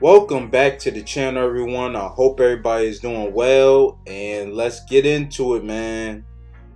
Welcome back to the channel, everyone. I hope everybody is doing well, and let's get into it, man.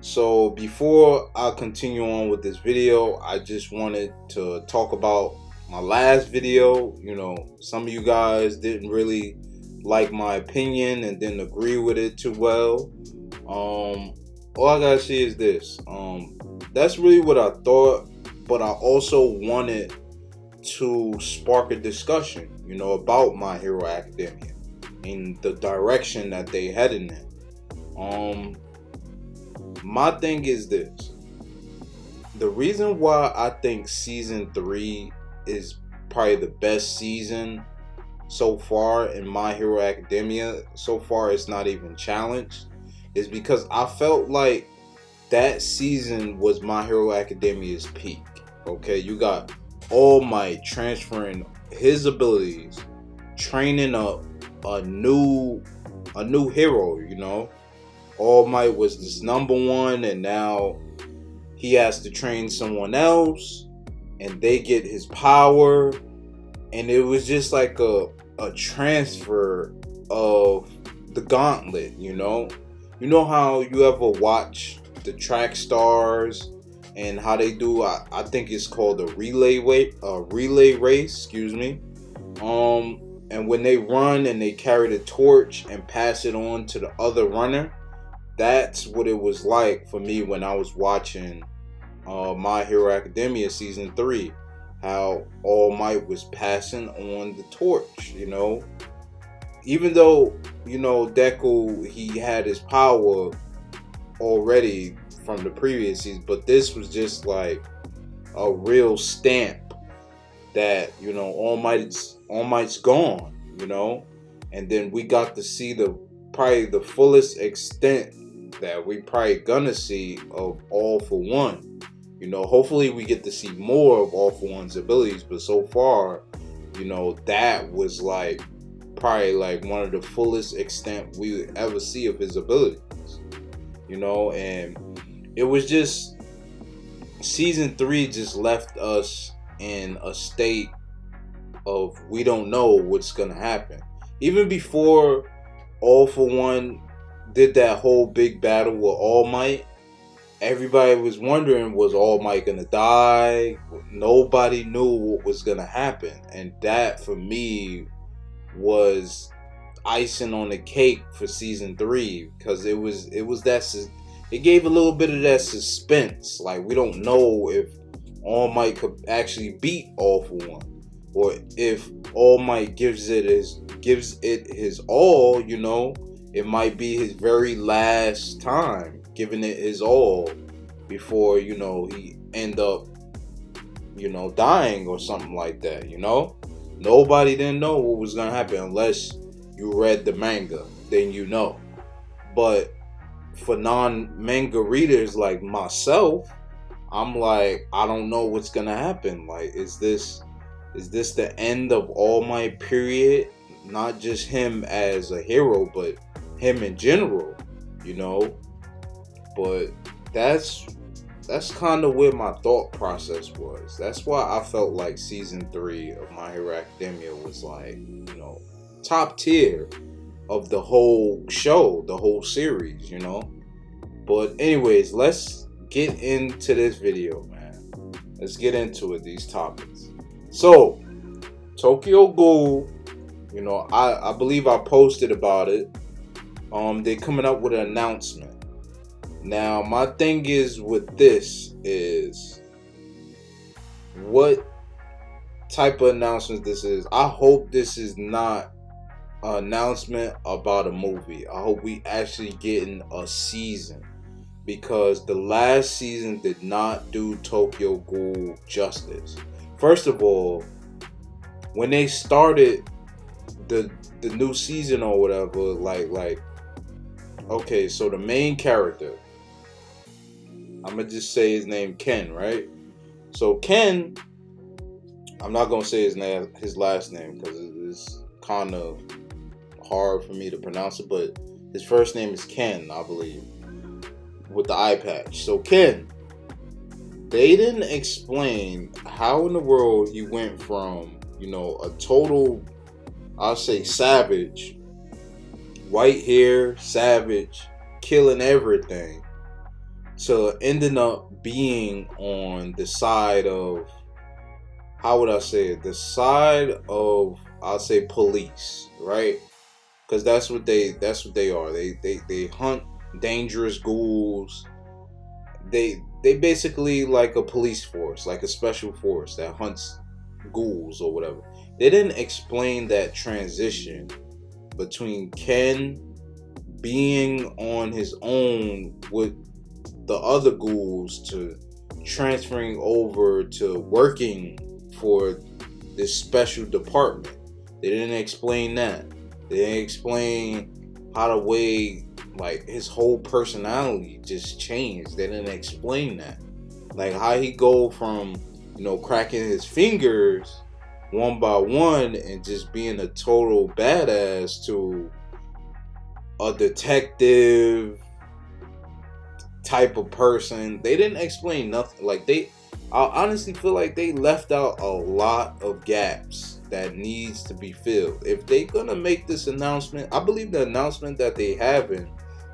So before I continue on with this video, I just wanted to talk about my last video. Some of you guys didn't really like my opinion and didn't agree with it too well. All I gotta say is this. That's really what I thought, but I also wanted to spark a discussion, about My Hero Academia and the direction that they headed in. My thing is this. The reason why I think season 3 is probably the best season so far in My Hero Academia, so far it's not even challenged, is because I felt like that season was My Hero Academia's peak. Okay, you got All Might transferring his abilities, training up a new hero. All Might was this number one, and now he has to train someone else, and they get his power, and it was just like a transfer of the gauntlet. You know how you ever watch the track stars and how they do, I think it's called a relay race, excuse me. And when they run and they carry the torch and pass it on to the other runner, that's what it was like for me when I was watching My Hero Academia season 3. How All Might was passing on the torch, Even though, Deku, he had his power already from the previous season, but this was just like a real stamp that All Might's gone, and then we got to see probably the fullest extent that we probably gonna see of All For One. Hopefully we get to see more of All For One's abilities, but so far, that was like probably like one of the fullest extent we would ever see of his abilities. And it was just, season 3 just left us in a state of we don't know what's gonna happen. Even before All For One did that whole big battle with All Might, everybody was wondering, was All Might gonna die? Nobody knew what was gonna happen, and that for me was icing on the cake for season 3, because it gave a little bit of that suspense. Like, we don't know if All Might could actually beat All For One, or if All Might gives it his all. It might be his very last time giving it his all before he end up dying or something like that. Nobody didn't know what was gonna happen unless you read the manga, then but for non-manga readers like myself, I'm like, I don't know what's gonna happen. Like, is this the end of All Might, period? Not just him as a hero, but him in general, But that's kind of where my thought process was. That's why I felt like season 3 of My Hero Academia was like, top tier of the whole show, the whole series, But anyways, let's get into this video, man. Let's get into it, these topics. So, Tokyo Ghoul, I believe I posted about it. They're coming up with an announcement. Now, my thing is with this is, what type of announcement this is. I hope this is not an announcement about a movie. I hope we actually getting a season, because the last season did not do Tokyo Ghoul justice. First of all, when they started the new season or whatever, like okay, so the main character, I'm gonna just say his name, Ken, right? So Ken, I'm not gonna say his last name because it's kind of hard for me to pronounce it, but his first name is Ken, I believe, with the eye patch. So Ken, they didn't explain how in the world he went from, a total I'll say savage, white hair, savage, killing everything, to ending up being on the side of, how would I say it? The side of, I'll say, police, right? Because that's what they are. They hunt dangerous ghouls. They basically like a police force, like a special force that hunts ghouls or whatever. They didn't explain that transition between Ken being on his own with the other ghouls to transferring over to working for this special department. They didn't explain that. They didn't explain how the way, like, his whole personality just changed. They didn't explain that. Like how he go from, cracking his fingers one by one and just being a total badass to a detective type of person. They didn't explain nothing. I honestly feel like they left out a lot of gaps that needs to be filled. If they gonna make this announcement, I believe the announcement that they having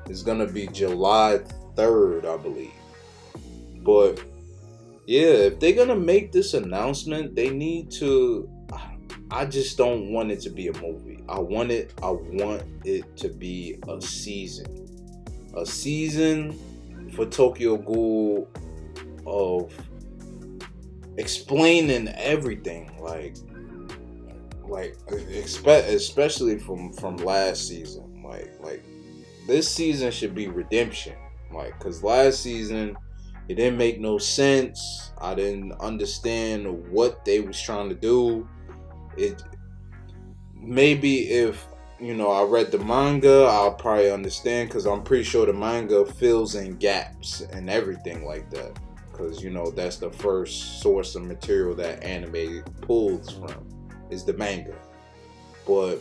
is gonna be July 3rd, I believe. But yeah, if they're gonna make this announcement, they need to. I just don't want it to be a movie. I want it to be a season. A season for Tokyo Ghoul of explaining everything, especially from last season. Like this season should be redemption. Cause last season it didn't make no sense. I didn't understand what they was trying to do. It maybe if I read the manga, I'll probably understand, because I'm pretty sure the manga fills in gaps and everything like that, because that's the first source of material that anime pulls from, is the manga. But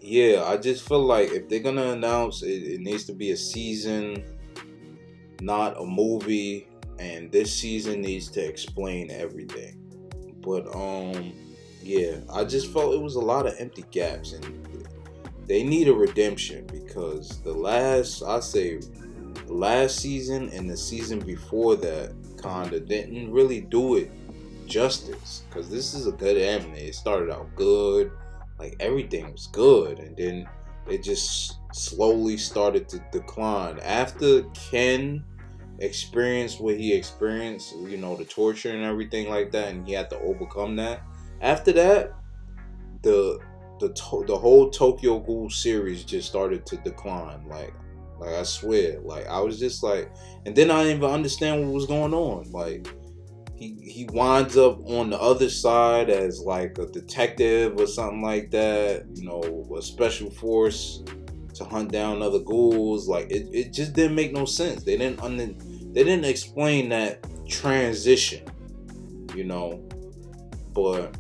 yeah, I just feel like if they're gonna announce it, it needs to be a season, not a movie, and this season needs to explain everything. But yeah, I just felt it was a lot of empty gaps, and they need a redemption, because the last season and the season before that kinda didn't really do it justice, because this is a good anime. It started out good, like everything was good, and then it just slowly started to decline after Ken experienced what he experienced, the torture and everything like that, and he had to overcome that. After that, the whole Tokyo Ghoul series just started to decline. Like I swear, I was just like, and then I didn't even understand what was going on. Like he winds up on the other side as like a detective or something like that. A special force to hunt down other ghouls. Like it just didn't make no sense. They didn't explain that transition. But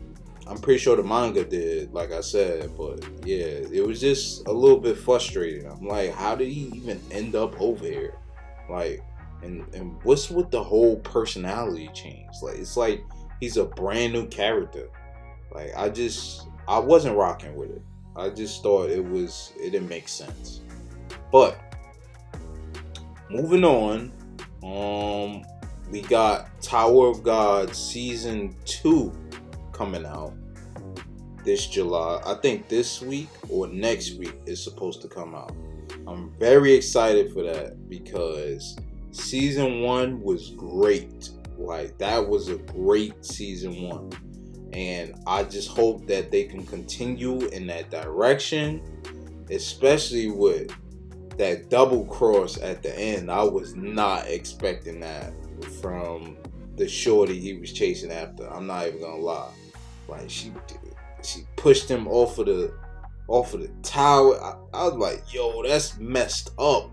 I'm pretty sure the manga did, like I said. But yeah, it was just a little bit frustrating. I'm like, how did he even end up over here? And what's with the whole personality change? It's like he's a brand new character. I wasn't rocking with it. I just thought it didn't make sense. But moving on, we got Tower of God season 2 coming out this July. I think this week or next week is supposed to come out. I'm very excited for that, because season 1 was great. That was a great season 1, and I just hope that they can continue in that direction, especially with that double cross at the end. I was not expecting that from the shorty he was chasing after. I'm not even gonna lie. She pushed him off of the tower. I was like, yo, that's messed up.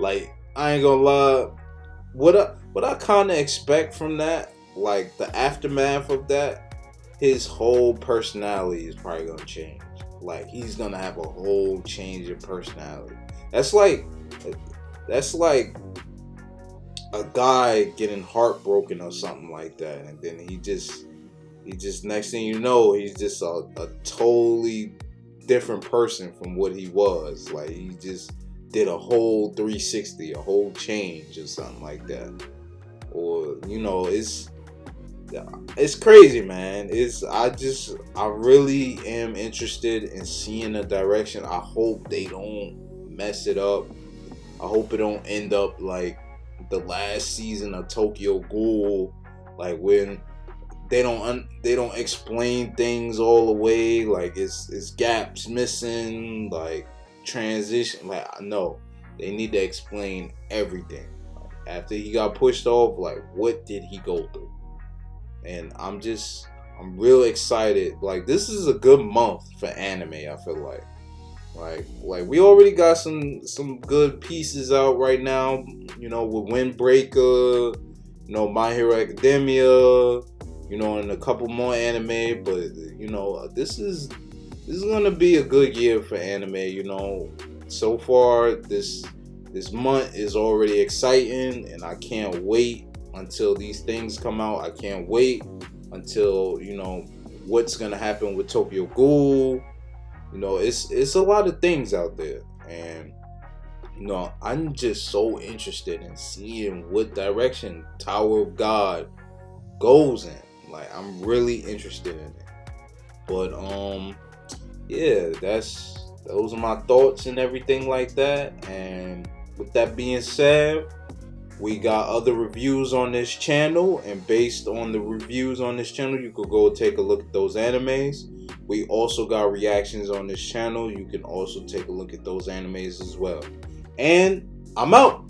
I ain't gonna lie. What I kind of expect from that, the aftermath of that, his whole personality is probably gonna change. He's gonna have a whole change of personality. That's like a guy getting heartbroken or something like that, and then he he just, next thing you know, he's just a totally different person from what he was. Like, he just did a whole 360, a whole change or something like that. Or, you know, it's crazy, man. I really am interested in seeing the direction. I hope they don't mess it up. I hope it don't end up like the last season of Tokyo Ghoul, like when they don't explain things all the way, like it's gaps missing, like transition. Like, no, they need to explain everything. Like, after he got pushed off, like, what did he go through? And I'm real excited. Like, this is a good month for anime, I feel like. Like we already got some good pieces out right now, you know, with Windbreaker, you know, My Hero Academia, you know, and a couple more anime. But, you know, this is gonna be a good year for anime. You know, so far this month is already exciting, and I can't wait until these things come out. I can't wait until, you know, what's gonna happen with Tokyo Ghoul. You know, it's a lot of things out there, and, you know, I'm just so interested in seeing what direction Tower of God goes in. Like, I'm really interested in it. But yeah, those are my thoughts and everything like that. And with that being said, we got other reviews on this channel, and based on the reviews on this channel, you could go take a look at those animes. We also got reactions on this channel. You can also take a look at those animes as well. And I'm out.